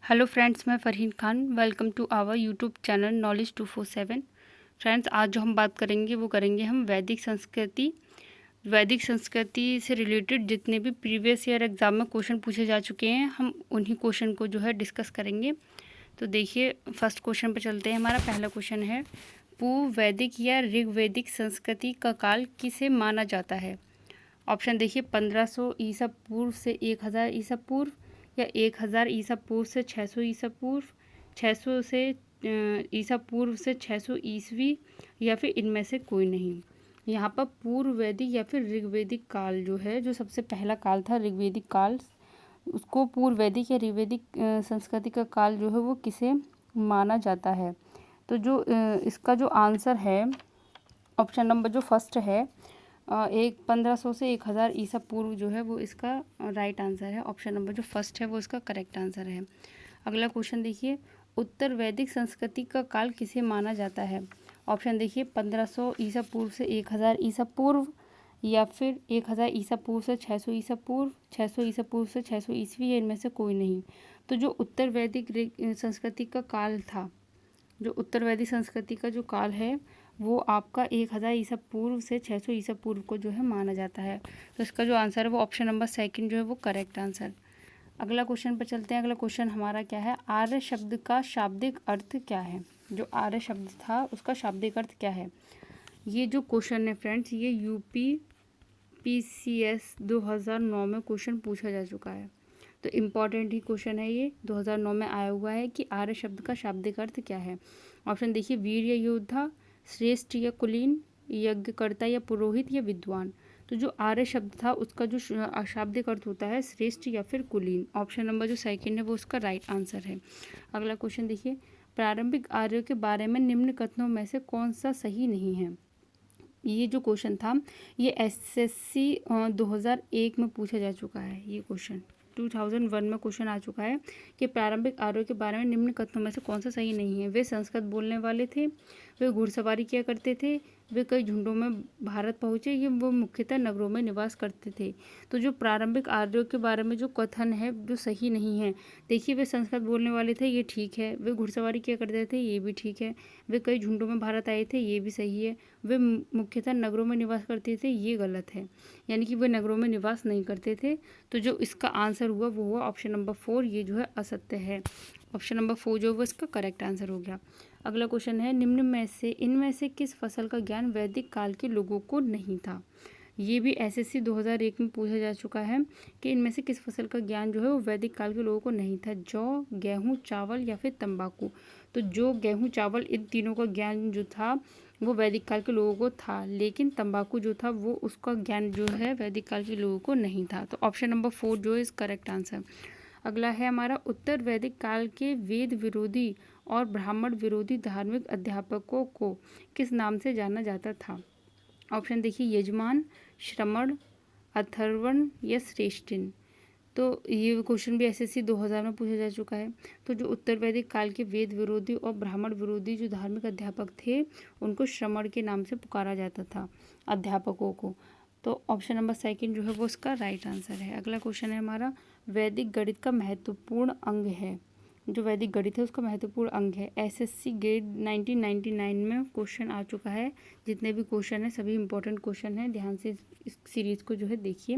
Hello friends, मैं Farheen Khan. Welcome to our YouTube channel knowledge 247। Friends, आज जो हम बात करेंगे वो करेंगे हम वैदिक संस्कृति। वैदिक संस्कृति से रिलेटेड जितने भी प्रीवियस ईयर एग्ज़ाम में क्वेश्चन पूछे जा चुके हैं, हम उन्हीं क्वेश्चन को जो है डिस्कस करेंगे। तो देखिए, फर्स्ट क्वेश्चन पर चलते हैं। हमारा पहला क्वेश्चन है, पूर्व वैदिक या ऋग्वैदिक संस्कृति का काल किसे माना जाता है? ऑप्शन देखिए, 1500 ईसा पूर्व से 1000 ईसा पूर्व, या 1000 ईसा पूर्व से 600 ईसा पूर्व, 600 से ईसा पूर्व से 600 ईसवी, या फिर इनमें से कोई नहीं। यहाँ पर पूर्व वैदिक या फिर ऋग्वैदिक काल जो है, जो सबसे पहला काल था ऋग्वैदिक काल, उसको पूर्व वैदिक या ऋग्वैदिक संस्कृति का काल जो है वो किसे माना जाता है? तो जो इसका जो आंसर है, ऑप्शन नंबर जो फर्स्ट है, 1500 से 1000 ईसा पूर्व जो है वो इसका राइट आंसर है। ऑप्शन नंबर जो फर्स्ट है वो इसका करेक्ट आंसर है। अगला क्वेश्चन देखिए, उत्तर वैदिक संस्कृति का काल किसे माना जाता है? ऑप्शन देखिए, 1500 ईसा पूर्व से 1000 ईसा पूर्व, या फिर 1000 ईसा पूर्व से 600 ईसा पूर्व, 600 ईसा पूर्व से 600 ईसवी, या इनमें से कोई नहीं। तो जो उत्तर वैदिक संस्कृति का काल था, जो उत्तर वैदिक संस्कृति का जो काल है वो आपका 1000 ईसा पूर्व से 600 ईसा पूर्व को जो है माना जाता है। तो इसका जो आंसर है वो ऑप्शन नंबर सेकंड जो है वो करेक्ट आंसर। अगला क्वेश्चन पर चलते हैं। अगला क्वेश्चन हमारा क्या है, आर्य शब्द का शाब्दिक अर्थ क्या है? जो आर्य शब्द था उसका शाब्दिक अर्थ क्या है? ये जो क्वेश्चन है फ्रेंड्स, ये यूपी PCS 2009 में क्वेश्चन पूछा जा चुका है। तो इम्पॉर्टेंट ही क्वेश्चन है ये, 2009 में आया हुआ है कि आर्य शब्द का शाब्दिक अर्थ क्या है। ऑप्शन देखिए, वीर या योद्धा, श्रेष्ठ या कुलीन, यज्ञकर्ता या पुरोहित, या विद्वान। तो जो आर्य शब्द था उसका जो शाब्दिक अर्थ होता है श्रेष्ठ या फिर कुलीन। ऑप्शन नंबर जो सेकंड है वो उसका राइट आंसर है। अगला क्वेश्चन देखिए, प्रारंभिक आर्यों के बारे में निम्न कथनों में से कौन सा सही नहीं है? ये जो क्वेश्चन था ये SSC 2001 में पूछा जा चुका है। ये क्वेश्चन 2001 में क्वेश्चन आ चुका है कि प्रारंभिक आर्यों के बारे में निम्न कथनों में से कौन सा सही नहीं है? वे संस्कृत बोलने वाले थे, वे घुड़सवारी किया करते थे, वे कई झुंडों में भारत पहुँचे, ये वो मुख्यतः नगरों में निवास करते थे। तो जो प्रारंभिक आर्यों के बारे में जो कथन है जो सही नहीं है, देखिए, वे संस्कृत बोलने वाले थे, ये ठीक है। वे घुड़सवारी किया करते थे, ये भी ठीक है। वे कई झुंडों में भारत आए थे, ये भी सही है। वे मुख्यतः नगरों में निवास करते थे, ये गलत है। यानी कि वे नगरों में निवास नहीं करते थे। तो जो इसका आंसर हुआ वो हुआ ऑप्शन नंबर 4, ये जो है असत्य है। ऑप्शन नंबर 4 जो है वो इसका करेक्ट आंसर हो गया। अगला क्वेश्चन है, निम्न में से इनमें से किस फसल का ज्ञान वैदिक काल के लोगों को नहीं था? ये भी SSC 2001 में पूछा जा चुका है कि इनमें से किस फसल का ज्ञान जो है वो वैदिक काल के लोगों को नहीं था। जौ, गेहूँ, चावल, या फिर तंबाकू। तो जो गेहूँ, चावल, इन तीनों का ज्ञान जो था वो वैदिक काल के लोगों को था, लेकिन तंबाकू जो था वो उसका ज्ञान जो है वैदिक काल के लोगों को नहीं था। तो ऑप्शन नंबर 4 जो इज करेक्ट आंसर। अगला है हमारा, उत्तर वैदिक काल के वेद विरोधी और ब्राह्मण विरोधी धार्मिक अध्यापकों को किस नाम से जाना जाता था? ऑप्शन देखिए, यजमान, श्रमण, अथर्वण, या श्रेष्ठिन। तो ये क्वेश्चन भी SSC 2000 में पूछा जा चुका है। तो जो उत्तर वैदिक काल के वेद विरोधी और ब्राह्मण विरोधी जो धार्मिक अध्यापक थे उनको श्रमण के नाम से पुकारा जाता था, अध्यापकों को। तो ऑप्शन नंबर सेकंड जो है वो इसका राइट आंसर है। अगला क्वेश्चन है हमारा, वैदिक गणित का महत्वपूर्ण अंग है? जो वैदिक गणित है उसका महत्वपूर्ण अंग है। SSC ग्रेड 1999 में क्वेश्चन आ चुका है। जितने भी क्वेश्चन है सभी इंपॉर्टेंट क्वेश्चन हैं, ध्यान से इस सीरीज को जो है देखिए।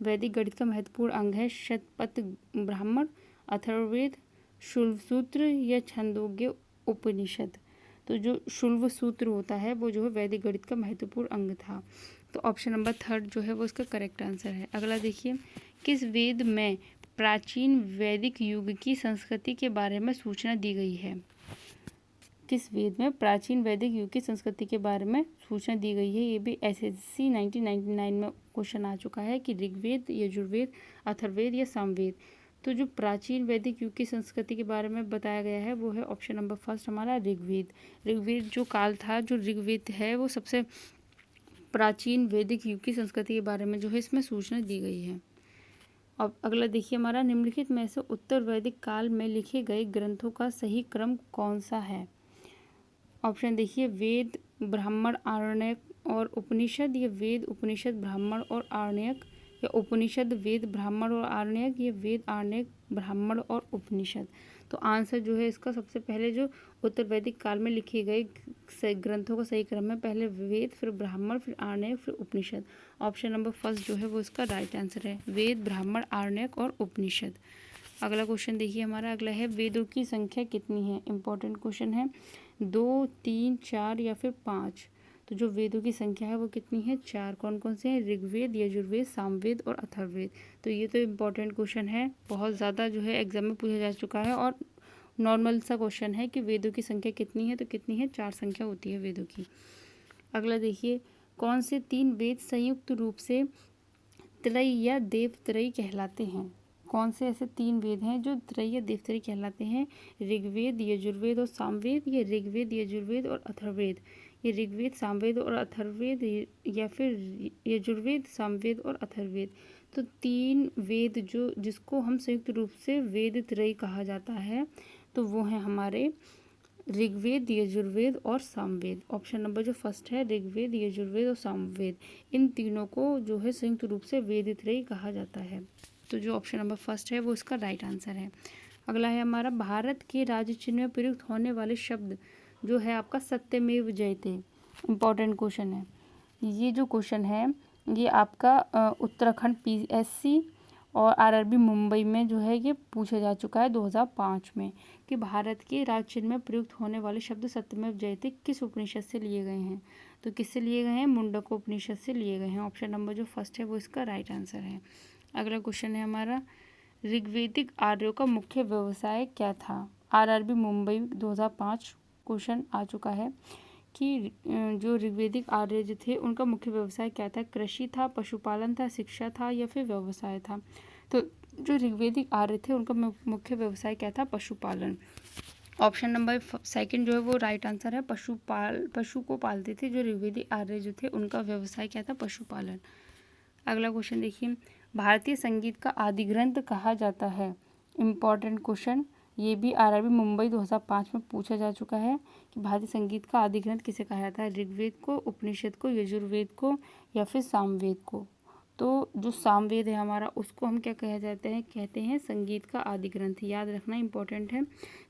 वैदिक गणित का महत्वपूर्ण अंग है शतपथ ब्राह्मण, अथर्ववेद, शुल्व सूत्र, या छंदोग्य उपनिषद। तो जो शुल्व सूत्र होता है वो जो है वैदिक गणित का महत्वपूर्ण अंग था। तो ऑप्शन नंबर 3 जो है वो इसका करेक्ट आंसर है। अगला देखिए, किस वेद में प्राचीन वैदिक युग की संस्कृति के बारे में सूचना दी गई है? किस वेद में प्राचीन वैदिक युग की संस्कृति के बारे में सूचना दी गई है? ये भी SSC 1999 में क्वेश्चन आ चुका है कि ऋग्वेद, यजुर्वेद, अथर्ववेद, या सामवेद। तो जो प्राचीन वैदिक युग की संस्कृति के बारे में बताया गया है वो है ऑप्शन नंबर फर्स्ट हमारा ऋग्वेद। ऋग्वेद जो काल था, जो ऋग्वेद है वो सबसे प्राचीन वैदिक युग की संस्कृति के बारे में जो है इसमें सूचना दी गई है। अब अगला देखिए हमारा, निम्नलिखित में से उत्तर वैदिक काल में लिखे गए ग्रंथों का सही क्रम कौन सा है? ऑप्शन देखिए, वेद, ब्राह्मण, आरण्यक और उपनिषद, या वेद, उपनिषद, ब्राह्मण और आरण्यक, या उपनिषद, वेद, ब्राह्मण और आरण्यक, या वेद, आरण्यक, ब्राह्मण और उपनिषद। तो आंसर जो है इसका सबसे पहले जो उत्तर वैदिक काल में लिखे गए ग्रंथों का सही क्रम है, पहले वेद, फिर ब्राह्मण, फिर आर्णयक, फिर उपनिषद। ऑप्शन नंबर फर्स्ट जो है वो इसका राइट आंसर है, वेद, ब्राह्मण, आर्णयक और उपनिषद। अगला क्वेश्चन देखिए हमारा अगला है, वेदों की संख्या कितनी है? इंपॉर्टेंट क्वेश्चन है। 2, 3, 4 या फिर 5? तो जो वेदों की संख्या है वो कितनी है? 4। कौन कौन से हैं? ऋग्वेद, यजुर्वेद, सामवेद और अथर्ववेद। तो ये तो इम्पॉर्टेंट क्वेश्चन है, बहुत ज़्यादा जो है एग्जाम में पूछा जा चुका है और नॉर्मल सा क्वेश्चन है कि वेदों की संख्या कितनी है? तो कितनी है? 4 संख्या होती है वेदों की। अगला देखिए, कौन से 3 वेद संयुक्त रूप से त्रय या देवत्रयी कहलाते हैं? कौन से ऐसे 3 वेद हैं जो त्रय या देवत्रयी कहलाते हैं? ऋग्वेद, यजुर्वेद और सामवेद, या ऋग्वेद, यजुर्वेद और अथर्ववेद? ये ऋग्वेद, सामवेद और अथर्ववेद, या फिर यजुर्वेद, सामवेद और अथर्ववेद? तो 3 वेद जो जिसको हम संयुक्त रूप से वेद त्रयी कहा जाता है, तो वो हैं हमारे ऋग्वेद, यजुर्वेद और सामवेद। ऑप्शन नंबर जो फर्स्ट है, ऋग्वेद, यजुर्वेद और सामवेद, इन तीनों को जो है संयुक्त रूप से वेद त्रयी कहा जाता है। तो जो ऑप्शन नंबर फर्स्ट है वो इसका राइट आंसर है। अगला है हमारा, भारत के राज्य चिन्ह में प्रयुक्त होने वाले शब्द जो है आपका सत्यमेव जयते। इम्पॉर्टेंट क्वेश्चन है ये। जो क्वेश्चन है ये आपका उत्तराखंड PSC और RRB मुंबई में जो है ये पूछा जा चुका है 2005 में, कि भारत के राज्य चिन्ह में प्रयुक्त होने वाले शब्द सत्यमेव जयते किस उपनिषद से लिए गए हैं? तो किससे लिए गए हैं? मुंडक उपनिषद से लिए गए हैं। ऑप्शन नंबर जो फर्स्ट है वो इसका राइट आंसर है। अगला क्वेश्चन है हमारा, ऋग्वेदिक आर्यों का मुख्य व्यवसाय क्या था? RRB मुंबई 2005 क्वेश्चन आ चुका है कि जो ऋग्वेदिक आर्य जो थे उनका मुख्य व्यवसाय क्या था? कृषि था, पशुपालन था, शिक्षा था या फिर व्यवसाय था? तो जो ऋग्वेदिक आर्य थे उनका मुख्य व्यवसाय क्या था? पशुपालन। ऑप्शन नंबर सेकंड जो है वो राइट आंसर है, पशु को पालते थे। जो ऋग्वेदिक आर्य जो थे उनका व्यवसाय क्या था? पशुपालन। अगला क्वेश्चन देखिए, भारतीय संगीत का आदि ग्रंथ कहा जाता है? इम्पॉर्टेंट क्वेश्चन, ये भी RRB मुंबई 2005 में पूछा जा चुका है कि भारतीय संगीत का आदि ग्रंथ किसे कहा जाता है? ऋग्वेद को, उपनिषद को, यजुर्वेद को या फिर सामवेद को? तो जो सामवेद है हमारा उसको हम क्या कहा जाते हैं? कहते हैं संगीत का आदि ग्रंथ। याद रखना इंपॉर्टेंट है,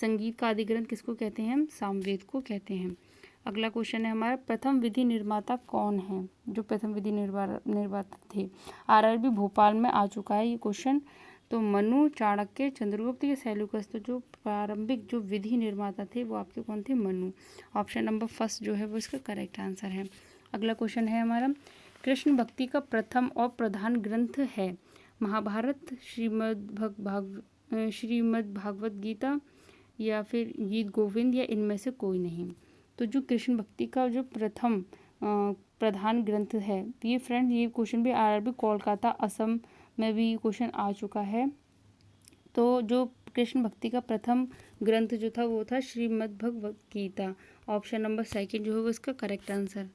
संगीत का आदि ग्रंथ किसको कहते हैं? हम सामवेद को कहते हैं। अगला क्वेश्चन है हमारा, प्रथम विधि निर्माता कौन है? जो प्रथम विधि निर्माता थे, RRB भोपाल में आ चुका है ये क्वेश्चन। तो मनु, चाणक्य, चंद्रगुप्त या सेल्यूकस? तो जो प्रारंभिक जो विधि निर्माता थे वो आपके कौन थे? मनु। ऑप्शन नंबर फर्स्ट जो है वो इसका करेक्ट आंसर है। अगला क्वेश्चन है हमारा, कृष्ण भक्ति का प्रथम और प्रधान ग्रंथ है? महाभारत, श्रीमद् भागवत गीता या फिर गीत गोविंद या इनमें से कोई नहीं? तो जो कृष्ण भक्ति का जो प्रथम प्रधान ग्रंथ है, ये फ्रेंड ये क्वेश्चन भी RRB कोलकाता असम में भी क्वेश्चन आ चुका है। तो जो कृष्ण भक्ति का प्रथम ग्रंथ जो था वो था Shrimad Bhagavad Gita. Option number second जो है वो इसका करेक्ट आंसर।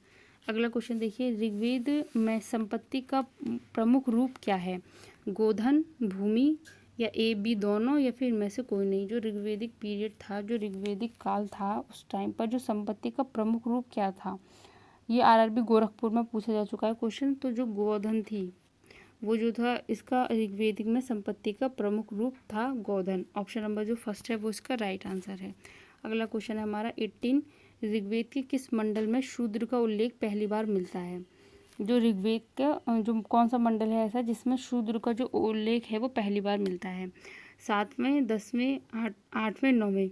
अगला क्वेश्चन देखिए, ऋग्वेद में संपत्ति का प्रमुख रूप क्या है? गोधन, भूमि या A, B दोनों या फिर इनमें से कोई नहीं? जो ऋग्वेदिक पीरियड था, जो ऋग्वेदिक काल था, उस टाइम पर जो संपत्ति का प्रमुख रूप क्या था? ये RRB गोरखपुर में पूछा जा चुका है क्वेश्चन। तो जो गोधन थी वो जो था इसका ऋग्वेदिक में संपत्ति का प्रमुख रूप था गोधन। ऑप्शन नंबर जो फर्स्ट है वो इसका राइट आंसर है। अगला क्वेश्चन है हमारा 18, ऋग्वेद के किस मंडल में शूद्र का उल्लेख पहली बार मिलता है? जो ऋग्वेद का जो कौन सा मंडल है ऐसा जिसमें शूद्र का जो उल्लेख है वो पहली बार मिलता है? 7वें, 10वें, 8वें, 9वें?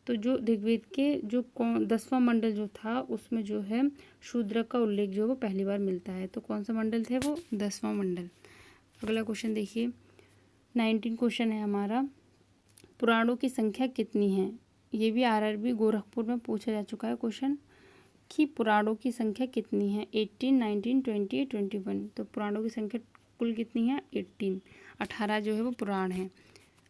तो जो ऋग्वेद के जो 10वां मंडल जो था उसमें जो है शूद्र का उल्लेख जो है वो पहली बार मिलता है। तो कौन सा मंडल थे वो? 10वां मंडल। अगला क्वेश्चन देखिए, 19 क्वेश्चन है हमारा, पुराणों की संख्या कितनी है? ये भी RRB गोरखपुर में पूछा जा चुका है क्वेश्चन कि पुराणों की संख्या कितनी है? 18, 19, 20, 21? तो पुराणों की संख्या कुल कितनी है? 18 जो है वो पुराण है।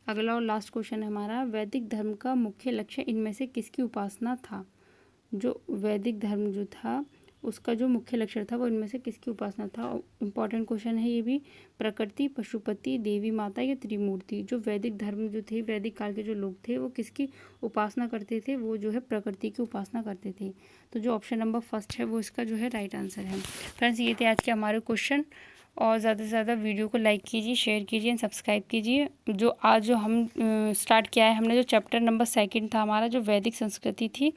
अगला और लास्ट क्वेश्चन है हमारा, वैदिक धर्म का मुख्य लक्ष्य इनमें से किसकी उपासना था? जो वैदिक धर्म जो था उसका जो मुख्य लक्ष्य था वो इनमें से किसकी उपासना था? इंपॉर्टेंट क्वेश्चन है ये भी। प्रकृति, पशुपति, देवी माता या त्रिमूर्ति? जो वैदिक धर्म जो थे, वैदिक काल के जो लोग थे वो किसकी उपासना करते थे? वो जो है प्रकृति की उपासना करते थे। तो जो ऑप्शन नंबर फर्स्ट है वो इसका जो है राइट आंसर है। फ्रेंड्स ये थे आज के हमारे क्वेश्चन और ज़्यादा से ज़्यादा वीडियो को लाइक कीजिए, शेयर कीजिए एंड सब्सक्राइब कीजिए। जो आज जो हम स्टार्ट किया है हमने, जो चैप्टर नंबर 2 था हमारा, जो वैदिक संस्कृति थी,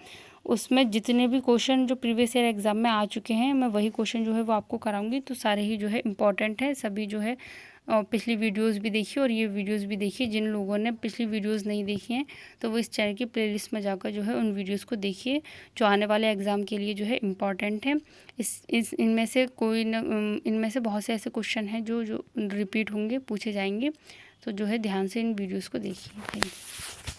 उसमें जितने भी क्वेश्चन जो प्रीवियस ईयर एग्ज़ाम में आ चुके हैं, मैं वही क्वेश्चन जो है वो आपको कराऊंगी। तो सारे ही जो है इम्पॉर्टेंट है, सभी जो है पिछली वीडियोस भी देखिए और ये वीडियोस भी देखिए। जिन लोगों ने पिछली वीडियोस नहीं देखी हैं तो वो इस चैनल की प्लेलिस्ट में जाकर जो है उन वीडियोस को देखिए, जो आने वाले एग्ज़ाम के लिए जो है इम्पॉर्टेंट है। इस इनमें से कोई न इनमें से बहुत से ऐसे क्वेश्चन हैं जो रिपीट होंगे, पूछे जाएंगे। तो जो है ध्यान से इन वीडियोज़ को देखिए। Thank you.